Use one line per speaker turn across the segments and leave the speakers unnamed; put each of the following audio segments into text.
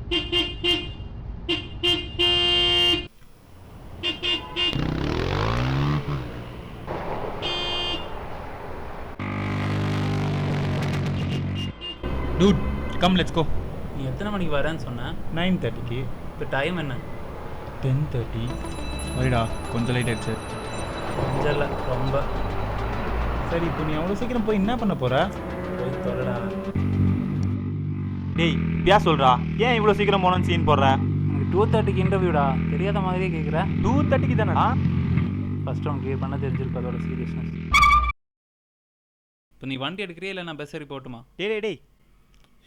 Dude come let's go.
நீ எத்தனை மணிக்கு வரேன்னு சொன்ன?
9:30க்கு.
இப்போ டைம் என்ன?
10:30. சரிடா, கொஞ்சம் லைட் ஆயிடுச்சு.
கொஞ்சம் இல்லை, ரொம்ப.
சரி, இப்போ நீ அவ்வளோ சீக்கிரம் போய் என்ன பண்ண போகிற?
போய் தொலைடா.
டேய் பியா சொல்கிறா, ஏன் இவ்வளோ சீக்கிரம் போனோன்னு சீன் போடுற?
எனக்கு 2:30க்கு இன்டர்வியூடா, தெரியாத மாதிரியே கேட்குறேன்.
2:30க்கு தானடா?
ஃபஸ்ட்டு அவன் க்ளியர் பண்ண தெரிஞ்சிருக்கு அதோட சீரியஸ்னஸ். இப்போ நீ வண்டி எடுக்கிறியா இல்லை நான் பஸ் ஏறி போட்டுமா?
டேய் டேய்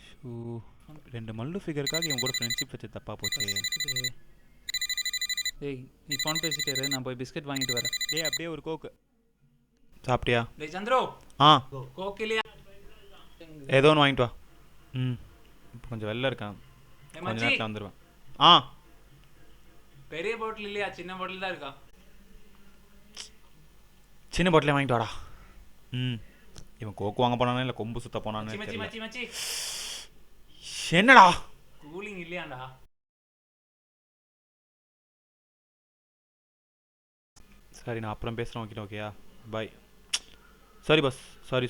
ஷூ, 2 மல்லு ஃபிகருக்காக இவன் கூட ஃப்ரெண்ட்ஷிப் வச்சு தப்பாக போச்சு.
டேய் நீ ஃபோன் பேசிட்டே இரு, நான் போய் பிஸ்கட் வாங்கிட்டு வரேன்.
டேய் அப்படியே ஒரு கோக்கு சாப்பிட்டியா?
டேய் சந்திரோ, கோக் இல்லையா?
ஏதோ ஒன்று வாங்கிட்டு வா. இப்போ கொஞ்சம் வெளில இருக்கேன், கொஞ்ச நேரத்தில் வந்துடுவேன்.
பெரிய பாட்டில் இல்லையா? சின்ன பாட்டில் தான் இருக்கா.
சின்ன பாட்டிலே வாங்கிட்டு வாடா. இவன் கோக்கு வாங்க போனானே இல்லை கொம்பு சுத்த போனானே
மச்சி
என்னடா
கூலிங் இல்லையாண்டா?
சரி, நான் அப்புறம் பேசுகிறேன். ஓகே ஓகேயா, பாய். Sorry bus, sorry.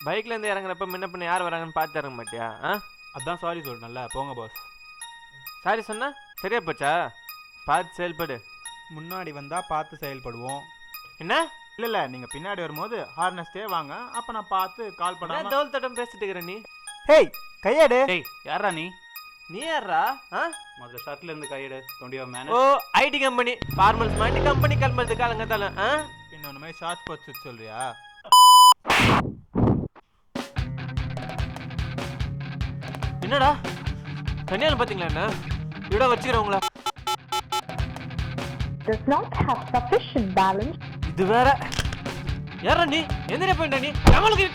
பைக்லேருந்து இறங்குறப்ப முன்ன பின்ன யார் வராங்கன்னு பார்த்து இறங்க மாட்டியா?
அதான் சாரி சொல்றேன்ல, போங்க பாஸ்.
சாரி சொன்னா சரியா போச்சா? பார்த்து செயல்படு.
முன்னாடி வந்தால் பார்த்து செயல்படுவோம்.
என்ன?
இல்லை நீங்கள் பின்னாடி வரும்போது ஹார்னஸ்டே வாங்க, அப்போ நான் பார்த்து கால் பண்ண.
தோல் தட்டம் பேசிட்டு இருக்கிற நீ.
ஹேய் கையாடு.
டேய் யாரா நீ?
நீ யாரா?
முதல்ல ஷர்ட்ல இருந்து கையெடு.
ஓ ஐடி கம்பெனி ஃபார்மல்ஸ் மாட்டி கம்பெனி கிளம்புறது காலங்கத்தால.
பின்ன ஒன்று மாதிரி ஷார்ட் போச்சு சொல்றியா?
என்னடா கன்னியாலம் பார்த்தீங்களா? என்ன இட வச்சுக்கிறவங்களா?
Does not have sufficient balance.
இது வேற யாரா நீ? எந்திர போயிட்டா நீ? நம்மளுக்கு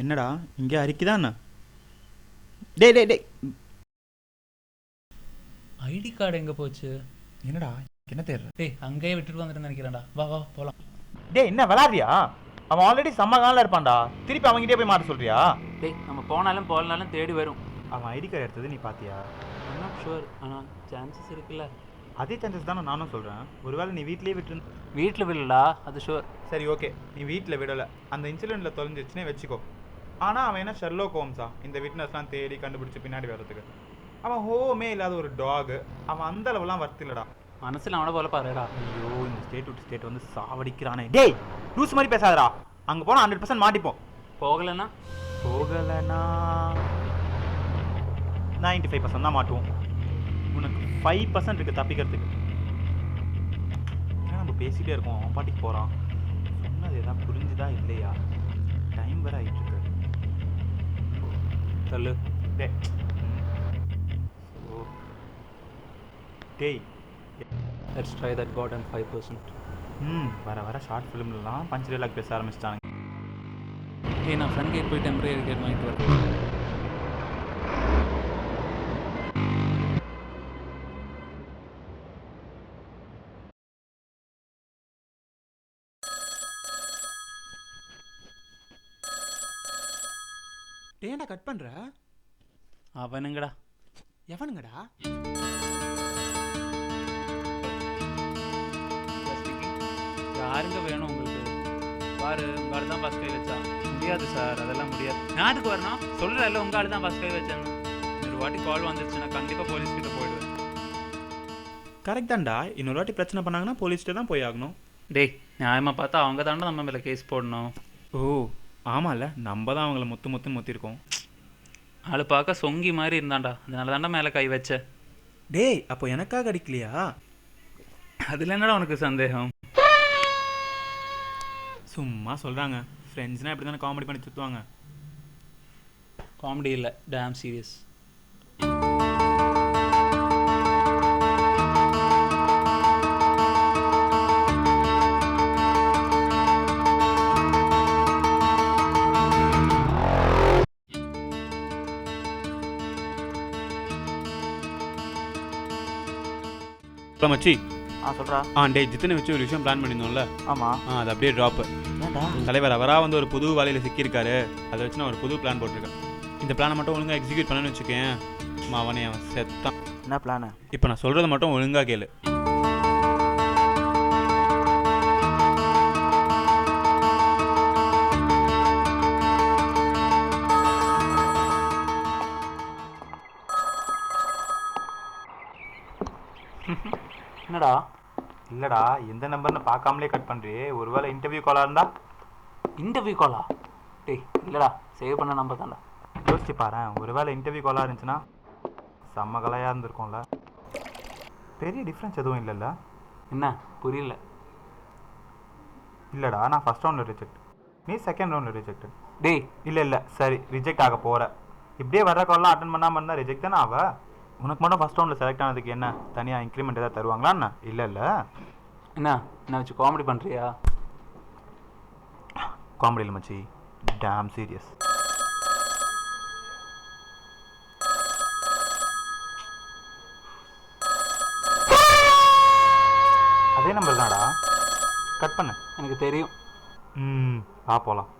என்னடா இங்கே அரிக்குதாண்ணா? டேய்
ஐடி கார்டு எங்க போச்சு?
என்னடா என்ன தேடுற?
டேய் அங்கேயே விட்டுட்டு வந்துட்டு நினைக்கிறேன்டா. வா போலாம்.
டேய் என்ன விளாடுறியா? அவன் ஆல்ரெடி செம்ம காலில் இருப்பான்டா, திருப்பி அவங்ககிட்டே போய் மாட்ட சொல்றியா?
டேய் நம்ம போனாலும் போகலனாலும் தேடி வரும்.
அவன் ஐடி கார்டு எடுத்தது நீ பார்த்தியா?
ஐம் நாட் ஷுவர், ஆனால் சான்சஸ் இருக்குல்ல.
அதே சான்சஸ் தானே நானும் சொல்கிறேன். ஒருவேளை நீ வீட்லேயே விட்டு.
வீட்டில் விடலா, அது ஷுவர்.
சரி ஓகே, நீ வீட்டில் விடலை, அந்த இன்சிடெண்ட்டில் தொலைஞ்சிச்சுன்னே வச்சுக்கோ. ஆனால் அவன் என்ன ஷெர்லாக் ஹோம்ஸா இந்த விட்னஸ்லாம் தேடி கண்டுபிடிச்சி பின்னாடி வர்றதுக்கு? அவன் ஹோமே இல்லாத ஒரு டாகு. அவன் அந்த அளவுலாம் வர்த்தில்லடா.
மனசில் அவனை போல பாருடா.
ஐயோ, இந்த ஸ்டேட் விட்டு ஸ்டேட் வந்து சாவடிக்கிறானே. டேய் லூஸ் மாதிரி பேசாதடா. அங்கே போனால் 100% மாட்டிப்போம்.
போகலைன்னா
95% தான் மாட்டுவோம். உனக்கு 5% இருக்குது தப்பிக்கிறதுக்கு. ஏன்னா நம்ம பேசிகிட்டே இருக்கோம், அவன் பாட்டிக்கு போகிறான். சொன்னது எதாவது புரிஞ்சுதா இல்லையா? டைம் வேறு ஆகிட்டு இருக்கு.
சொல்லு.
டேய்
let's try that cut and 5%.
வர ஷார்ட் ஃபிலிம்லாம் பஞ்ச் டைலாக் பேச ஆரம்பிச்சிட்டாங்க.
ஏய் நான் ஃப்ரண்ட் கேட் போய் டெம்பரரி கேட் வாங்கிட்டு வரேன்.
ஏன்டா கட் பண்ணுற?
அவனுங்கடா.
எவனுங்கடா?
யாருங்க வேணும் உங்களுக்கு? பாரு உங்க ஆள் தான் ஃபர்ஸ்ட் கை வச்சான். முடியாது சார், அதெல்லாம் முடியாது. நான் அதுக்கு வரணும் சொல்கிறேன். உங்க ஆள் தான் ஃபர்ஸ்ட் கை வச்சான்னு. ஒரு வாட்டி கால் வந்துருச்சுன்னா கண்டிப்பாக போலீஸ் கிட்ட போயிடுவேன்.
கரெக்ட் தான்டா. இன்னொரு வாட்டி பிரச்சனை பண்ணாங்கன்னா போலீஸ்கிட்ட தான் போய் ஆகணும்.
டேய் நியாயமாக பார்த்தா அவங்க தாண்டா நம்ம மேலே கேஸ் போடணும்.
ஓ ஆமாம்ல, நம்ம தான் அவங்கள முத்திருக்கோம்.
ஆள் பார்க்க சொங்கி மாதிரி இருந்தான்டா, அதனால தாண்டா மேலே கை வச்ச.
டேய் அப்போ எனக்காக அடிக்கலையா?
அதில் என்னடா உனக்கு சந்தேகம்?
சும்மா சொல்கிறாங்க, ஃப்ரெண்ட்ஸ்னால் இப்படி தானே காமெடி பண்ணி சுற்றுவாங்க.
காமெடி இல்லை, டேம் சீரியஸ்.
இப்போ மச்சி,
சொல்றா.
டே ஜித்தனை வச்சு ஒரு விஷயம் பிளான் பண்ணியிருந்தோம்ல.
ஆமாம்.
அது அப்படியே ட்ராப்பு.
ஏன்டா?
தலைவர் அவராக வந்து ஒரு புது வேலையில் சிக்கியிருக்காரு. அதை வச்சு நான் ஒரு புது பிளான் போட்டிருக்கேன். இந்த பிளானை மட்டும் ஒழுங்காக எக்ஸிக்யூட் பண்ணணும்னு வச்சுக்கேன், அவனை அவன் செத்தான்.
என்ன பிளானு?
இப்போ நான் சொல்கிறத மட்டும் ஒழுங்காக கேளு.
என்னடா?
இல்லைடா, எந்த நம்பர்னு பார்க்காமலே கட் பண்ணுறியே. ஒருவேளை இன்டர்வியூ காலாக இருந்தா?
இன்டர்வியூ காலா? டேய் இல்லைடா, சேவ் பண்ண நம்பர் தான்டா.
யோசிச்சு பாரு, ஒருவேளை இன்டர்வியூ காலாக இருந்துச்சுன்னா செம்ம கலையாக இருந்திருக்கும்ல. பெரிய டிஃப்ரென்ஸ் எதுவும் இல்லைல்ல?
என்ன புரியல?
இல்லைடா, நான் ஃபஸ்ட் ரவுண்டில் ரிஜெக்ட், நீ செகண்ட் ரவுண்டில் ரிஜெக்ட்.
டேய்
இல்லை சரி, ரிஜெக்ட் ஆக போகிற. இப்படியே வர்ற கால்லாம் அட்டன் பண்ணாமல் இருந்தால் ரிஜெக்ட் தானே ஆவ. உனக்கு மட்டும் ஃபஸ்ட் ரவுண்டில் செலக்ட் ஆனதுக்கு என்ன தனியாக இன்க்ரிமெண்ட் ஏதாவது தருவாங்களா? இல்லை
என்ன வச்சு காமெடி பண்ணுறியா?
காமெடி இல்லை மச்சி, டேம் சீரியஸ். அதே நம்பர் தான்டா, கட் பண்ணு.
எனக்கு தெரியும்.
வா போகலாம்.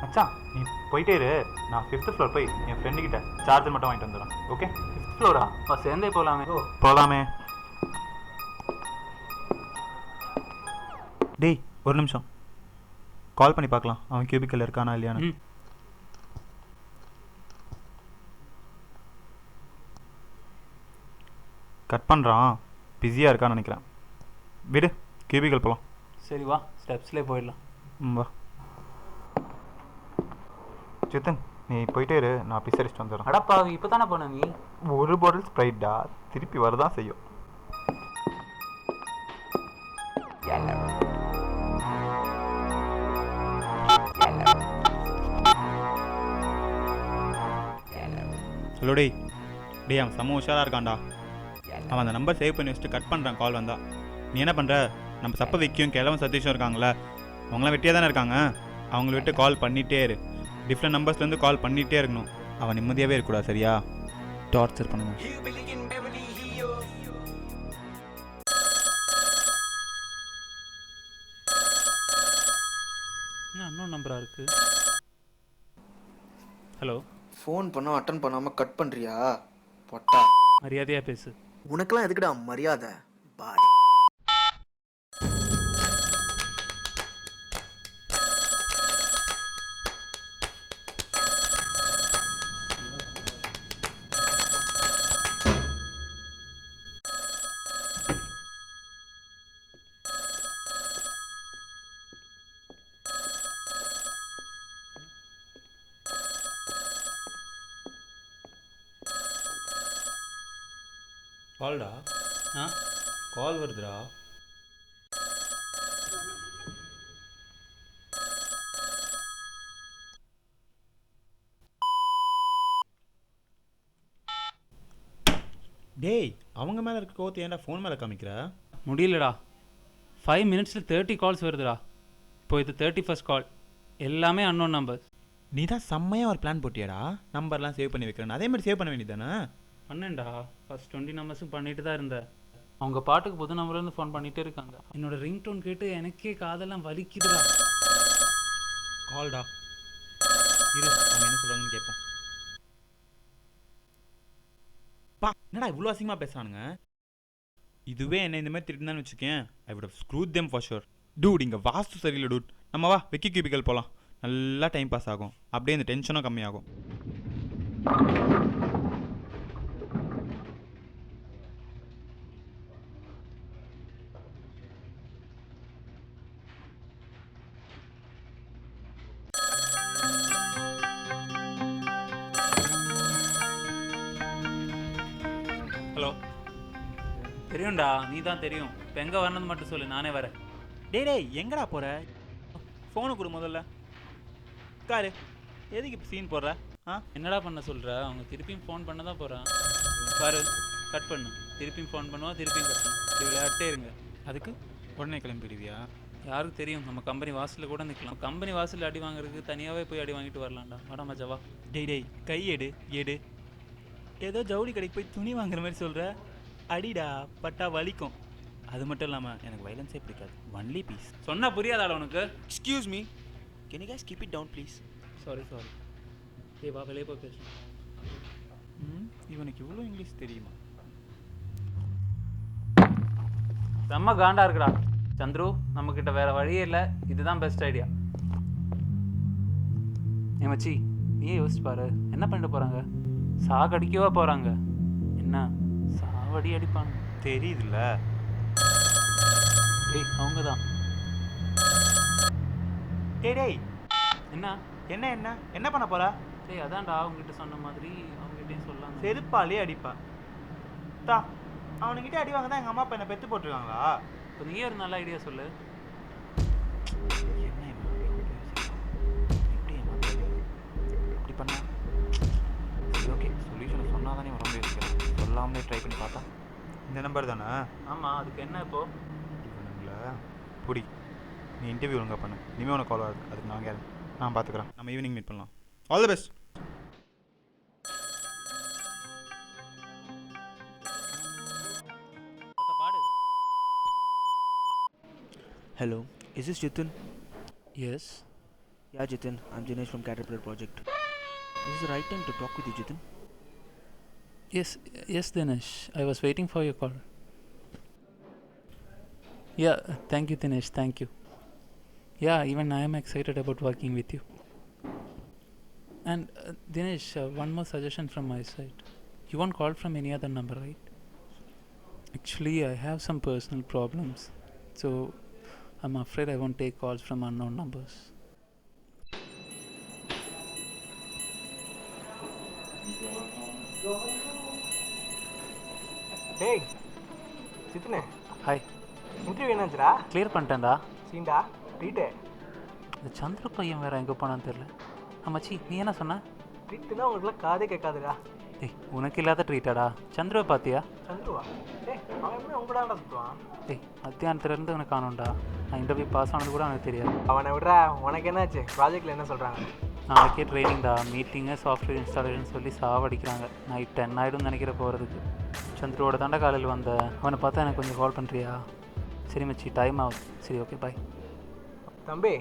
மச்சான், நீ போயிட்டே இரு, நான் 5th ஃப்ளோர் போய் என் ஃப்ரெண்டுக்கிட்ட சார்ஜர் மட்டும் வாங்கிட்டு வந்துடுறேன். ஓகே?
5th Flora? சேர்ந்தே போகலாமே.
போகலாமே. டேய் ஒரு நிமிஷம், கால் பண்ணி பார்க்கலாம் அவன் கியூபிக்கல் இருக்கானா இல்லையான்னு. கட் பண்ணுறான், பிஸியாக இருக்கான்னு நினைக்கிறேன். விடு, கியூபிக்கல் போகலாம்.
சரி வா, ஸ்டெப்ஸ்லேயே போயிடலாம்.
வா சித்தன், நீ போயிட்டே இரு, நான் பிஸ் அடிச்சுட்டு வந்துடுறேன்.
அடப்பா, இப்போ தானே போன நீ?
ஒரு பாட்டில் ஸ்ப்ரைட்டா திருப்பி வரதான் செய்யும். ஹலோ டேய், அவன் செம்ம உஷாராக இருக்கான்டா. அவன் அந்த நம்பர் சேவ் பண்ணி வச்சுட்டு கட் பண்ணுறான் கால் வந்தா. நீ என்ன பண்ணுற, நம்ம சப்ப வைக்கும் கிழவன் சதீஷும் இருக்காங்களே, அவங்களாம் வெட்டியாக தானே இருக்காங்க, அவங்கள விட்டு கால் பண்ணிகிட்டே இரு. டிஃப்ரெண்ட் நம்பர்ஸ்லேருந்து கால் பண்ணிகிட்டே இருக்கணும். அவன் நிம்மதியாகவே இருக்கக்கூடாது, சரியா? டார்ச்சர் பண்ணுங்க.
இன்னும் நம்பராக இருக்குது. ஹலோ,
ஃபோன் பண்ணா அட்டன் பண்ணாம கட் பண்றியா? பொட்டா,
மரியாதையாக பேசு.
உனக்கெல்லாம் எதுக்குடா மரியாதை? பாடி
கால்டா. கால் வருதுடா. டேய், அவங்க மேலே இருக்க கோவத்தை ஏன்டா ஃபோன் மேலே காமிக்கிற?
முடியலடா, 5 மினிட்ஸில் 30 கால்ஸ் வருதுடா. இப்போ இது 31st கால், எல்லாமே அன்னோன் நம்பர்ஸ்.
நீ தான் செம்மையாக ஒரு பிளான் போட்டியாடா, நம்பர்லாம் சேவ் பண்ணி வைக்கிறேன். அதே மாதிரி சேவ் பண்ண வேண்டியதானே?
பண்ணேன்டா, ஃபர்ஸ்ட் 20 நம்பர்ஸும் பண்ணிட்டு தான் இருந்தேன். அவங்க பாட்டுக்கு புது நம்பர்லேருந்து ஃபோன் பண்ணிகிட்டே இருக்காங்க. என்னோட ரிங்டோன் கேட்டு எனக்கே காதெல்லாம் வலிக்குதுடா.
கால்டா, இரு அவங்க என்ன சொல்கிறாங்கன்னு கேட்போம். பா, என்னடா இவ்வளோ அசிங்கமாக பேசுகிறானுங்க. இதுவே என்ன இந்த மாதிரி திட்டிருந்தான்னு வச்சுக்கேன், I would have screwed them for sure. Dude, இங்கே வாஸ்து சரியில்லை டூட். நம்ம வா வெக்கி கியூபிக்கல் போகலாம், நல்லா டைம் பாஸ் ஆகும், அப்படியே இந்த டென்ஷனும் கம்மியாகும்.
தெரியும்டா, நீ தான் தெரியும். இப்போ எங்கே வரணும்னு மட்டும் சொல்லு, நானே வரேன்.
டேய் எங்கடா போற? ஃபோனை கொடு முதல்ல. காரு எதுக்கு இப்போ சீன் போடுற?
என்னடா பண்ண சொல்கிற? அவங்க திருப்பியும் ஃபோன் பண்ண தான் போகிறான். பாரு, கட் பண்ணு. திருப்பியும் ஃபோன் பண்ணுவான், திருப்பியும் கட் பண்ணு. இப்படி விளையாட்டே இருங்க.
அதுக்கு உடனே கிளம்பிடுவியா?
யாருக்கு தெரியும், நம்ம கம்பெனி வாசலில் கூட நிற்கலாம். கம்பெனி வாசலில் அடி வாங்குறதுக்கு தனியாகவே போய் அடி வாங்கிட்டு வரலாம்டா. வாடா மஜாவா.
டேய் கை எடு. ஏதோ ஜவுளி கடைக்கு போய் துணி வாங்குற மாதிரி சொல்கிற. அடிடா, பட்டா வலிக்கும். அது மட்டும் இல்லாமல் எனக்கு வைலன்ஸே பிடிக்காது. Only peace.
சொன்னால் புரியாதாடா உனக்கு?
Excuse me, can you guys keep it down please?
Sorry. ஏய் வா, வெளியே போய் பேசு.
இவனுக்கு இவ்வளோ இங்கிலீஷ் தெரியுமா?
செம்ம காண்டா இருக்குடா சந்துரு. நம்மக்கிட்ட வேற வழியே இல்லை, இதுதான் பெஸ்ட் ஐடியா. ஏ மச்சி, நீயே யோசிச்சு பாரு. என்ன பண்ணிட்டு போகிறாங்க? சாகடிக்கவா போகிறாங்க? என்ன சாவடி அடிப்பாங்க
தெரியுதுல்ல.
ஏய் அவங்க தான்.
டேய்
என்ன
என்ன என்ன என்ன பண்ண போற?
டேய் அதான்டா அவங்ககிட்ட சொன்ன மாதிரி அவங்ககிட்டயும் சொல்லலாம்.
செருப்பாலே அடிப்பா. தா அவனுக்கிட்டே அடி வாங்க தான் எங்கள் அம்மா அப்பா என்ன பெற்று போட்டுருக்காங்களா?
இப்போ நீயே ஒரு நல்ல ஐடியா சொல்லு.
என்ன இப்படி பண்ணா? சரி ஓகே, சொல்யூஷனை சொன்னால் தானே உடம்பு இருக்கிறேன். சொல்லாமலே ட்ரை பண்ணி பார்த்தா. இந்த நம்பர் தானே?
ஆமாம், அதுக்கு என்ன இப்போ?
இவனுங்களா புடி. நீ இன்டர்வியூ ஒழுங்காக பண்ணு. இனிமேல் உனக்கு கால் ஆகுது, அதுக்கு நான் பார்த்துக்குறேன். நம்ம ஈவினிங் மீட் பண்ணலாம். All the best.
பாடு.
Hello, is this Jitin?
Yes.
Yeah, Jitin, I'm Jinesh from Caterpillar Project. Is this the right time to talk with you, Jitin?
Yes Dinesh, I was waiting for your call. Yeah, thank you Dinesh, thank you. Yeah, even I am excited about working with you. And Dinesh, one more suggestion from my side. You won't call from any other number, right? Actually, I have some personal problems, so I'm afraid I won't take calls from unknown numbers.
டேய் சித்துனே,
hi.
Interview என்னாச்சுடா?
Clear பண்ணிட்டேன்டா.
சீண்டா treat.
இந்த சந்திர பையன் வேறு எங்கே போனான்னு தெரில. ஆமாச்சி, நீ என்ன சொன்ன?
ட்ரீட்டுனா உங்களுக்குலாம் காதே கேட்காதுடா.
டேய் உனக்கு இல்லாத ட்ரீட்டாடா. சந்திரவை பார்த்தியா?
சந்துருவா? டேய் அவன் எப்படி உங்களாண்டா சுற்றுவான்?
டேய் மத்தியானத்துலேருந்து அவனை காணும்டா. நான் இன்டர்வியூ பாஸ் ஆனது கூட அவனுக்கு தெரியாது.
அவனை விட்றா, உனக்கு என்னாச்சு? ப்ராஜெக்டில் என்ன சொல்கிறாங்க?
நாளைக்கே ட்ரைனிங்டா. மீட்டிங்கு சாஃப்ட்வேர் இன்ஸ்டாலேஷன் சொல்லி சாவடிக்கிறாங்க. நைட் 10 ஆகிடும்னு நினைக்கிற போகிறதுக்கு. சந்திரோட தாண்டா காலையில் வந்த. அவனை பார்த்தா எனக்கு கொஞ்சம் கால் பண்ணுறியா? சரி மச்சி, டைம் ஆகுது. சரி ஓகே பாய்.
தம்பி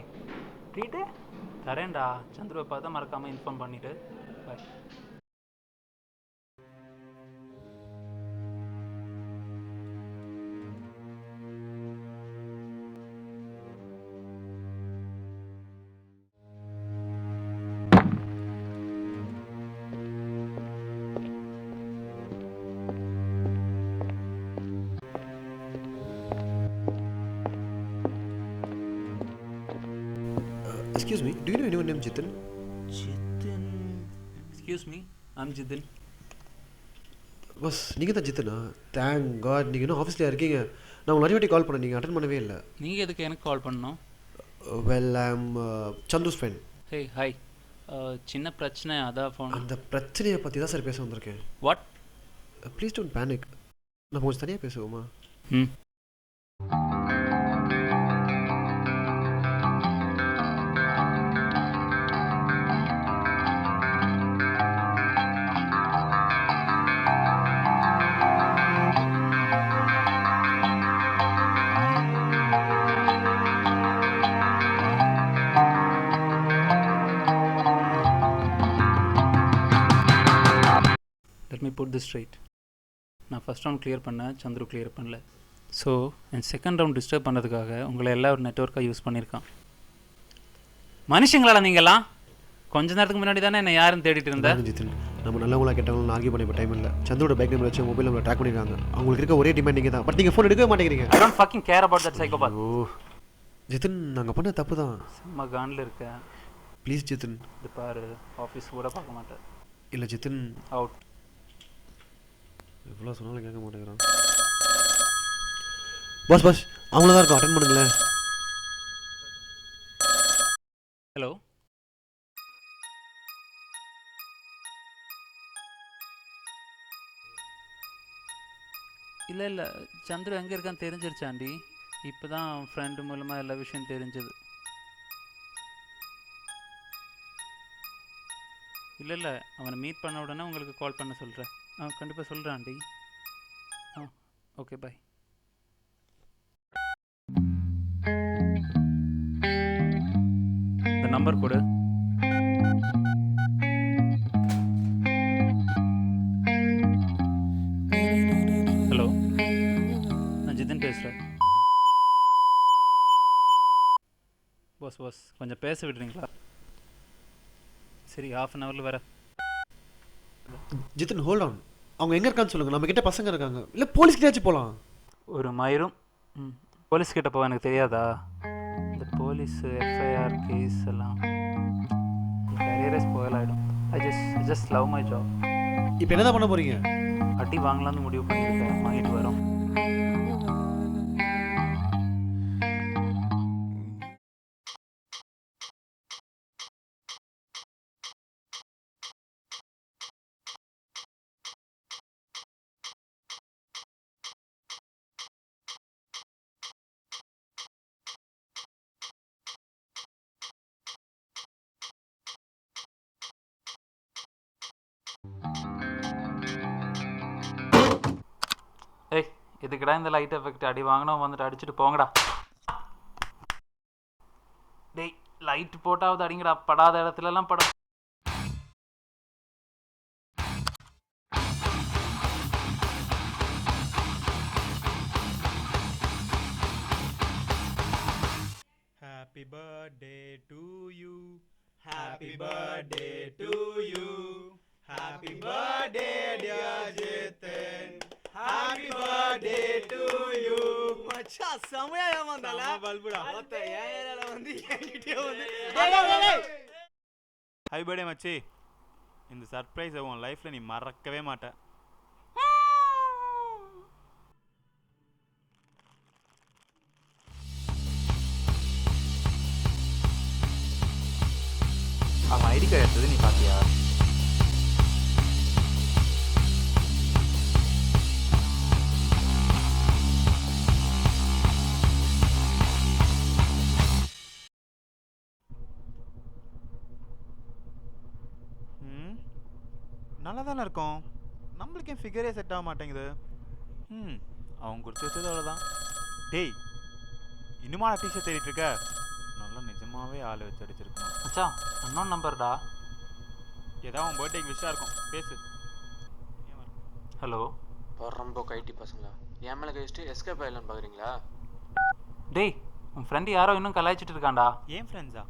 ட்ரீட்டு
தரேன்டா. சந்திரவை பார்த்தா மறக்காமல் இன்ஃபார்ம் பண்ணிவிட்டு பாய்.
Excuse me, do you know anyone named Jitin?
Jitin.
Excuse me, I'm Jithin.
Bus நீங்கள் தான் ஜித்தனா? தேங்க் காட், நீங்கள் இன்னும் ஆஃபீஸில் இருக்கீங்க. நான் உங்களுக்கு நிறைய வாட்டி கால் பண்ணேன், நீங்கள் அட்டன் பண்ணவே இல்லை.
நீங்கள் எதுக்கு எனக்கு கால் பண்ணணும்?
Well, I'm Santhu's friend.
Hey hi. சின்ன பிரச்சனை, அதான் ஃபோன்.
அந்த பிரச்சனையை பற்றி தான் சார் பேச வந்திருக்கேன்.
வாட்?
Please don't panic. நம்ம கொஞ்சம் தனியாக பேசுவோமா?
ம். Let me put this straight. நான் ஃபஸ்ட் ரவுண்ட் கிளியர் பண்ணேன், சந்துரு கிளியர் பண்ணல. ஸோ என் செகண்ட் ரவுண்ட் டிஸ்டர்ப் பண்ணுறதுக்காக உங்களை எல்லாம் ஒரு நெட்ஒர்க்காக யூஸ் பண்ணியிருக்கான். மனுஷங்களா நீங்களாம்? கொஞ்ச நேரத்துக்கு முன்னாடி தானே என்ன யாருன்னு தேடிட்டு இருந்தேன்.
ஜித்தின், நம்ம நல்லவங்களா கெட்டவங்களும் ஆர்கியூ பண்ண இப்போ டைம் இல்லை. சந்திரோட பேக் நம்பர் வச்சு மொபைல் நம்பர் ட்ராக் பண்ணியிருக்காங்க. அவங்களுக்கு இருக்க ஒரே டிமாண்ட் நீங்கள் தான். பட் நீங்கள் ஃபோன் எடுக்கவே மாட்டேங்கிறீங்க.
I don't fucking care about that psychopath.
ஓ ஜித்தின், நாங்கள் பண்ண தப்பு தான்.
சும்மா காண்டில் இருக்கேன்.
ப்ளீஸ் ஜித்தின்.
இது பாரு, ஆஃபீஸ் கூட பார்க்க மாட்டேன்.
இல்லை ஜித்தின்,
அவுட்.
எவ்வளோ சொன்னாலும் கேட்க மாட்டேங்கிறான். பாஸ் பாஸ் அவங்கள தான் இருக்கும், அட்டன் பண்ணுங்களேன்.
ஹலோ. இல்லை இல்லை, சந்துரு எங்கே இருக்கான்னு தெரிஞ்சிருச்சாண்டி. இப்போ தான் ஃப்ரெண்டு மூலமாக எல்லா விஷயம் தெரிஞ்சது. இல்லை இல்லை, அவனை மீட் பண்ண உடனே உங்களுக்கு கால் பண்ண சொல்கிறேன். கண்டிப்பாக சொல்கிறேன் ஆண்டி. Okay bye. இந்த நம்பர் கொடு. ஹலோ, நான் ஜிதின் பேசுகிறேன். பாஸ் கொஞ்சம் பேச விடுறீங்களா? சரி, ½ அன் ஹவரில் வரேன்.
Jitan hold on. அவங்க எங்கே இருக்கான்னு சொல்லுங்கள். நம்ம கிட்ட பசங்க இருக்காங்க. இல்லை போலீஸ்கிட்டயாச்சும் போகலாம்.
ஒரு மயிரும் போலீஸ் கிட்ட போக எனக்கு தெரியாதா? இந்த போலீஸ் எஃப்ஐஆர் கேஸ் எல்லாம் கரியரே ஸ்பாயில் ஆகிடும். I just love my job.
இப்போ என்ன தான் பண்ண போகிறீங்க?
அடி வாங்கலாம்னு முடிவு பண்ணியிருக்கேன். வாங்கிட்டு வரோம். ஏய், இதுக்குடா இந்த லைட் எஃபெக்ட்? அடி வாங்கினோம் வந்துட்டு அடிச்சுட்டு போங்கடா. டேய், லைட் போட்டாவது அடிங்கடா. படாத இடத்துலலாம் படம்.
Happy birthday to you, happy birthday to you, happy birthday dear Jithan, happy birthday to you.
மச்சான் செமையா ஏமாந்தால
பல்புடா.
மொத்த ஏரியால வந்து என்கிட்டயே வந்து
ஹாப்பி பர்த்டே மச்சி. இந்த சர்ப்ரைஸை உன் லைஃப்பில் நீ மறக்கவே மாட்ட. அவன் ஐடி கார்டு எடுத்தது நீ பார்த்தியா? நல்லா தானே இருக்கும். நம்மளுக்கு ஏன் ஃபிகரே செட் ஆக மாட்டேங்குது? அவங்க கொடுத்து வச்சது அவ்வளோதான். டேய், இன்னுமா டிஷர்ட் தேடிட்டு இருக்க? நல்லா நிஜமாவே ஆள் வச்சு அடிச்சிருக்கணும்.
மச்சான், அண்ணன் நம்பர்டா.
ஏதாவது உன் பர்த்டேக்கு விஷயம் இருக்கும், பேசு.
ஹலோ.
ரொம்ப கைட்டி பசங்களா என் மேலே கழிச்சிட்டு எஸ்கேப் ஆயிடலான்னு பார்க்குறீங்களா?
டேய், உன் ஃப்ரெண்டு யாரோ இன்னும் கலாய்ச்சிட்டு இருக்கான்டா.
ஏன் ஃப்ரெண்ட்ஸா?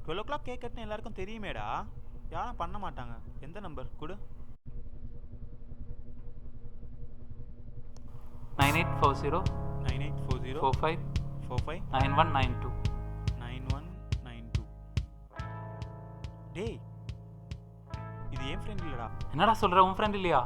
12 o'clock கேக் கட்டுன்னு எல்லாருக்கும் தெரியுமேடா. யாரும் பண்ண மாட்டாங்க. எந்த நம்பர் கொடு?
9840
9840
45
45
9192.
9192. டேய், இது ஏன் ஃப்ரெண்ட் இல்லடா.
என்னடா சொல்ற? உன் ஃப்ரெண்ட் இல்லையா?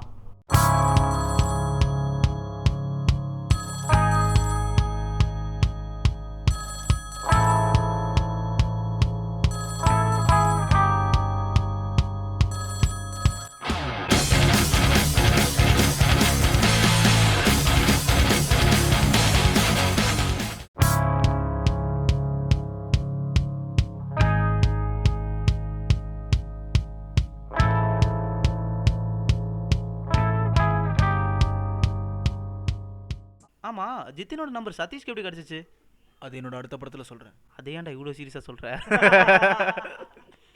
ஆமாம், ஜித்தினோட நம்பர் சதீஷ்க்கு எப்படி கிடச்சிச்சு?
அது என்னோட அடுத்த படத்தில் சொல்கிறேன்.
அதே ஏன்டா இவ்வளோ சீரியஸாக சொல்கிற?